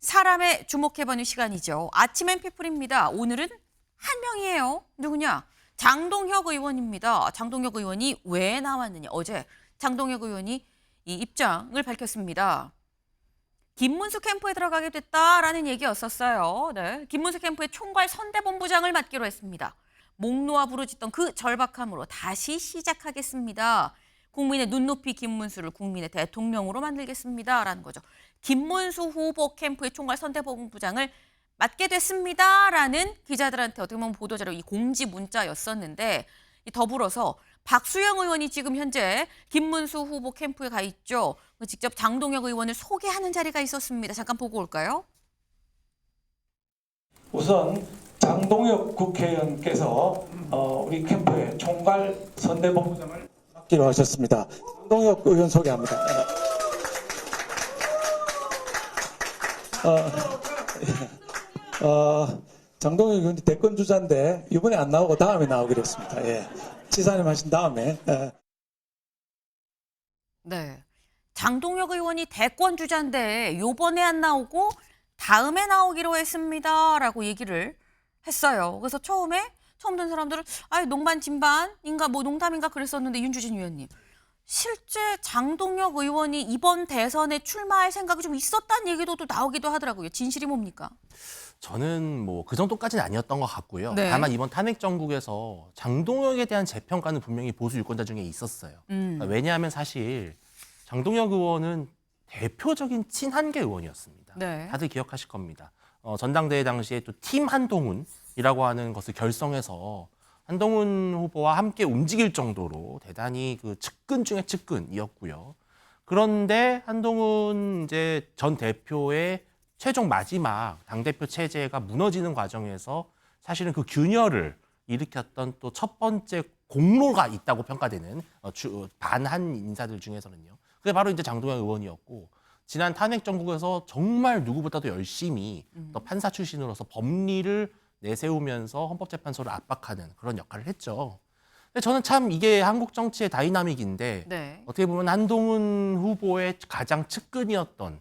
사람의 주목해보는 시간이죠. 아침엔 피플입니다. 오늘은 한 명이에요. 누구냐? 장동혁 의원입니다. 장동혁 의원이 왜 나왔느냐. 어제 장동혁 의원이 이 입장을 밝혔습니다. 김문수 캠프에 들어가게 됐다라는 얘기였었어요. 네, 김문수 캠프의 총괄 선대본부장을 맡기로 했습니다. 목 놓아 부르짖던 그 절박함으로 다시 시작하겠습니다. 국민의 눈높이 김문수를 국민의 대통령으로 만들겠습니다라는 거죠. 김문수 후보 캠프의 총괄 선대본부장을 맡게 됐습니다라는 기자들한테 어떻게 보면 보도자료 이 공지 문자였었는데 더불어서 박수영 의원이 지금 현재 김문수 후보 캠프에 가 있죠. 직접 장동혁 의원을 소개하는 자리가 있었습니다. 잠깐 보고 올까요? 우선 장동혁 국회의원께서 우리 캠프의 총괄 선대본부장을 맡기로 하셨습니다. 장동혁 의원 소개합니다. 장동혁 의원이 대권 주자인데 이번에 안 나오고 다음에 나오기로 했습니다. 예. 지사님 하신 다음에. 네, 장동혁 의원이 대권 주자인데 요번에 안 나오고 다음에 나오기로 했습니다라고 얘기를 했어요. 그래서 처음 듣는 사람들은 농반 진반인가 뭐 농담인가 그랬었는데 윤주진 위원님. 실제 장동혁 의원이 이번 대선에 출마할 생각이 좀 있었다는 얘기도 또 나오기도 하더라고요. 진실이 뭡니까? 저는 뭐 그 정도까지는 아니었던 것 같고요. 네. 다만 이번 탄핵 정국에서 장동혁에 대한 재평가는 분명히 보수 유권자 중에 있었어요. 왜냐하면 사실 장동혁 의원은 대표적인 친한계 의원이었습니다. 네. 다들 기억하실 겁니다. 전당대회 당시에 또 팀 한동훈이라고 하는 것을 결성해서 한동훈 후보와 함께 움직일 정도로 대단히 그 측근 중에 측근이었고요. 그런데 한동훈 이제 전 대표의 최종 마지막 당대표 체제가 무너지는 과정에서 사실은 그 균열을 일으켰던 또 첫 번째 공로가 있다고 평가되는 반한 인사들 중에서는요. 그게 바로 이제 장동혁 의원이었고 지난 탄핵 정국에서 정말 누구보다도 열심히 또 판사 출신으로서 법리를 내세우면서 헌법재판소를 압박하는 그런 역할을 했죠. 근데 저는 참 이게 한국 정치의 다이나믹인데 네. 어떻게 보면 한동훈 후보의 가장 측근이었던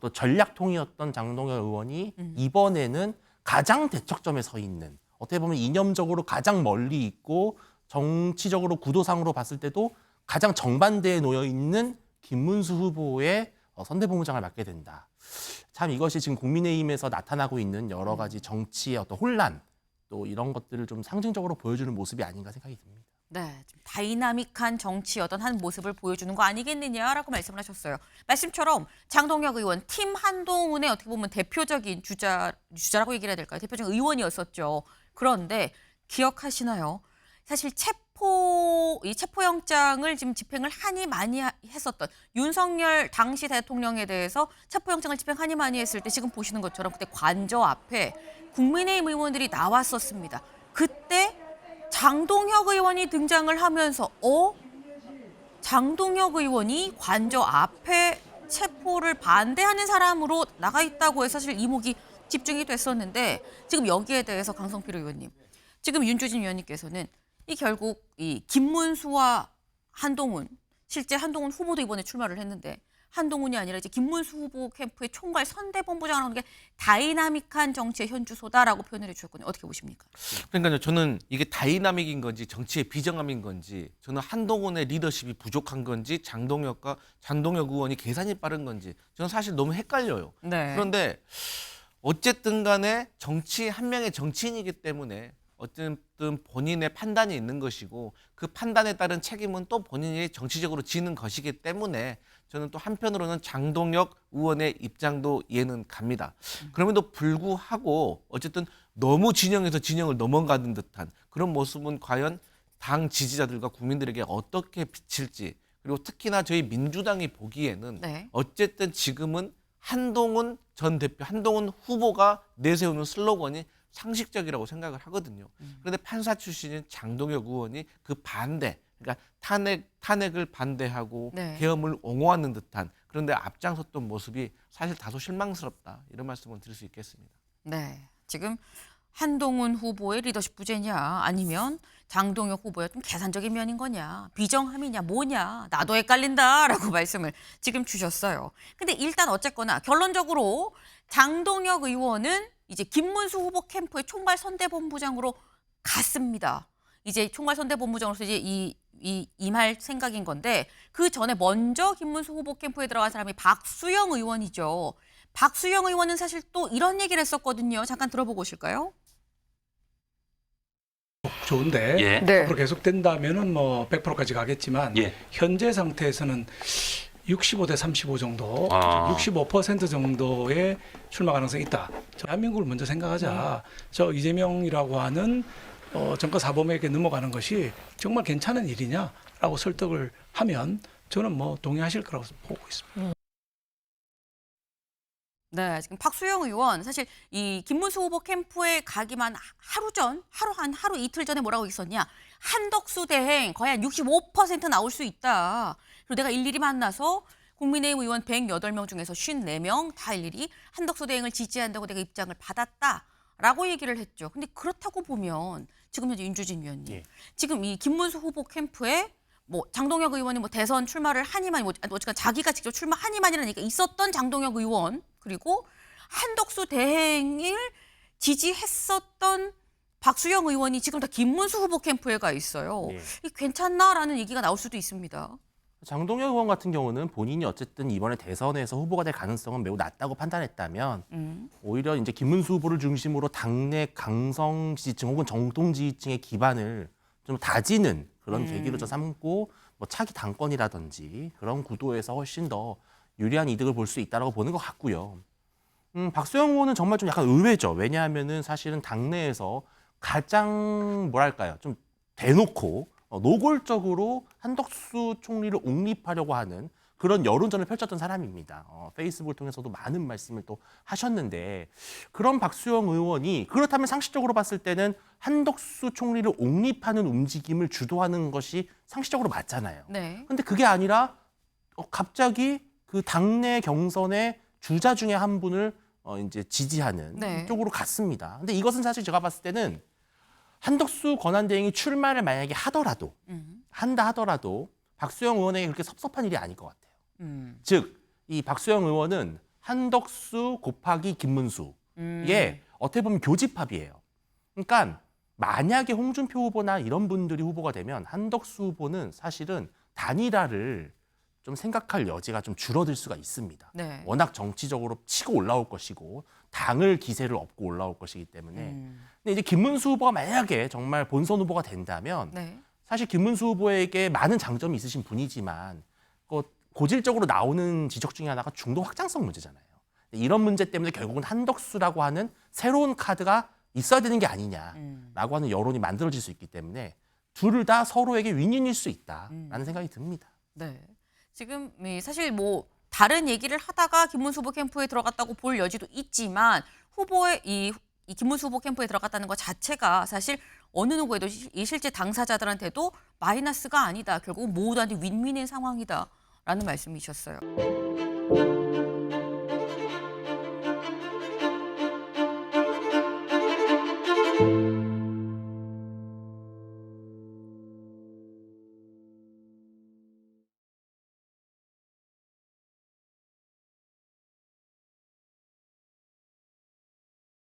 또 전략통이었던 장동혁 의원이 이번에는 가장 대척점에 서 있는 어떻게 보면 이념적으로 가장 멀리 있고 정치적으로 구도상으로 봤을 때도 가장 정반대에 놓여 있는 김문수 후보의 선대본부장을 맡게 된다. 참 이것이 지금 국민의힘에서 나타나고 있는 여러 가지 정치의 어떤 혼란 또 이런 것들을 좀 상징적으로 보여주는 모습이 아닌가 생각이 듭니다. 네, 좀 다이나믹한 정치 어떤 한 모습을 보여주는 거 아니겠느냐라고 말씀을 하셨어요. 말씀처럼 장동혁 의원, 팀 한동훈의 어떻게 보면 대표적인 주자라고 얘기를 해야 될까요? 대표적인 의원이었었죠. 그런데 기억하시나요? 사실 체포영장을 지금 집행을 한이 많이 했었던 윤석열 당시 대통령에 대해서 체포영장을 집행 한이 많이 했을 때 지금 보시는 것처럼 그때 관저 앞에 국민의힘 의원들이 나왔었습니다. 그때 장동혁 의원이 등장을 하면서 장동혁 의원이 관저 앞에 체포를 반대하는 사람으로 나가 있다고 해서 사실 이목이 집중이 됐었는데 지금 여기에 대해서 강성필 의원님, 지금 윤주진 위원님께서는 이 결국 이 김문수와 한동훈, 실제 한동훈 후보도 이번에 출마를 했는데 한동훈이 아니라 이제 김문수 후보 캠프의 총괄 선대본부장을 하는 게 다이나믹한 정치의 현주소다라고 표현을 해주셨거든요. 어떻게 보십니까? 그러니까요, 저는 이게 다이나믹인 건지 정치의 비정함인 건지 저는 한동훈의 리더십이 부족한 건지 장동혁 의원이 계산이 빠른 건지 저는 사실 너무 헷갈려요. 네. 그런데 어쨌든 간에 한 명의 정치인이기 때문에 어쨌든 본인의 판단이 있는 것이고 그 판단에 따른 책임은 또 본인이 정치적으로 지는 것이기 때문에 저는 또 한편으로는 장동혁 의원의 입장도 이해는 갑니다. 그럼에도 불구하고 어쨌든 너무 진영에서 진영을 넘어가는 듯한 그런 모습은 과연 당 지지자들과 국민들에게 어떻게 비칠지, 그리고 특히나 저희 민주당이 보기에는 네. 어쨌든 지금은 한동훈 전 대표, 한동훈 후보가 내세우는 슬로건이 상식적이라고 생각을 하거든요. 그런데 판사 출신인 장동혁 의원이 그 반대, 그러니까 탄핵을 반대하고 네. 계엄을 옹호하는 듯한 그런데 앞장섰던 모습이 사실 다소 실망스럽다, 이런 말씀을 드릴 수 있겠습니다. 네, 지금 한동훈 후보의 리더십 부재냐 아니면 장동혁 후보의 좀 계산적인 면인 거냐 비정함이냐 뭐냐 나도 헷갈린다라고 말씀을 지금 주셨어요. 근데 일단 어쨌거나 결론적으로 장동혁 의원은 이제 김문수 후보 캠프의 총괄 선대본부장으로 갔습니다. 이제 총괄 선대본부장으로서 이제 임할 생각인 건데 그 전에 먼저 김문수 후보 캠프에 들어간 사람이 박수영 의원이죠. 박수영 의원은 사실 또 이런 얘기를 했었거든요. 잠깐 들어보고 오실까요? 좋은데 예. 네. 앞으로 계속된다면은 뭐 100%까지 가겠지만 예. 현재 상태에서는 65대 35 정도, 아. 65% 정도의 출마 가능성이 있다. 대한민국을 먼저 생각하자. 저 이재명이라고 하는 정권 사범에게 넘어가는 것이 정말 괜찮은 일이냐라고 설득을 하면 저는 뭐 동의하실 거라고 보고 있습니다. 네, 지금 박수영 의원 사실 이 김문수 후보 캠프에 가기만 하루 이틀 전에 뭐라고 있었냐? 한덕수 대행 거의 한 65% 나올 수 있다. 그리고 내가 일일이 만나서 국민의힘 의원 108명 중에서 54명 다 일일이 한덕수 대행을 지지한다고 내가 입장을 받았다라고 얘기를 했죠. 근데 그렇다고 보면 지금 현재 윤주진 위원님, 예. 지금 이 김문수 후보 캠프에 뭐 장동혁 의원이 뭐 대선 출마를 하니만 어쨌든 자기가 직접 출마하니만이라는 얘기가 있었던 장동혁 의원 그리고 한덕수 대행을 지지했었던 박수영 의원이 지금 다 김문수 후보 캠프에 가 있어요. 예. 이게 괜찮나라는 얘기가 나올 수도 있습니다. 장동혁 의원 같은 경우는 본인이 어쨌든 이번에 대선에서 후보가 될 가능성은 매우 낮다고 판단했다면 오히려 이제 김문수 후보를 중심으로 당내 강성 지지층 혹은 정통 지지층의 기반을 좀 다지는 그런 계기로 저 삼고 뭐 차기 당권이라든지 그런 구도에서 훨씬 더 유리한 이득을 볼 수 있다라고 보는 것 같고요. 박수영 의원은 정말 좀 약간 의외죠. 왜냐하면은 사실은 당내에서 가장 뭐랄까요, 좀 대놓고 노골적으로 한덕수 총리를 옹립하려고 하는 그런 여론전을 펼쳤던 사람입니다. 페이스북을 통해서도 많은 말씀을 또 하셨는데 그런 박수영 의원이 그렇다면 상식적으로 봤을 때는 한덕수 총리를 옹립하는 움직임을 주도하는 것이 상식적으로 맞잖아요. 네. 근데 그게 아니라 갑자기 그 당내 경선의 주자 중에 한 분을 이제 지지하는 네. 쪽으로 갔습니다. 근데 이것은 사실 제가 봤을 때는 한덕수 권한대행이 출마를 만약에 한다 하더라도 박수영 의원에게 그렇게 섭섭한 일이 아닐 것 같아요. 즉, 이 박수영 의원은 한덕수 곱하기 김문수의 어떻게 보면 교집합이에요. 그러니까 만약에 홍준표 후보나 이런 분들이 후보가 되면 한덕수 후보는 사실은 단일화를 좀 생각할 여지가 좀 줄어들 수가 있습니다. 네. 워낙 정치적으로 치고 올라올 것이고 당을 기세를 업고 올라올 것이기 때문에. 근데 이제 김문수 후보가 만약에 정말 본선 후보가 된다면 네. 사실 김문수 후보에게 많은 장점이 있으신 분이지만 고질적으로 나오는 지적 중에 하나가 중도 확장성 문제잖아요. 이런 문제 때문에 결국은 한덕수라고 하는 새로운 카드가 있어야 되는 게 아니냐라고 하는 여론이 만들어질 수 있기 때문에 둘 다 서로에게 윈윈일 수 있다라는 생각이 듭니다. 네. 지금 사실 뭐 다른 얘기를 하다가 김문수 후보 캠프에 들어갔다고 볼 여지도 있지만 후보의 이 김문수 후보 캠프에 들어갔다는 것 자체가 사실 어느 누구에도 이 실제 당사자들한테도 마이너스가 아니다. 결국 모두한테 윈윈인 상황이다라는 말씀이셨어요.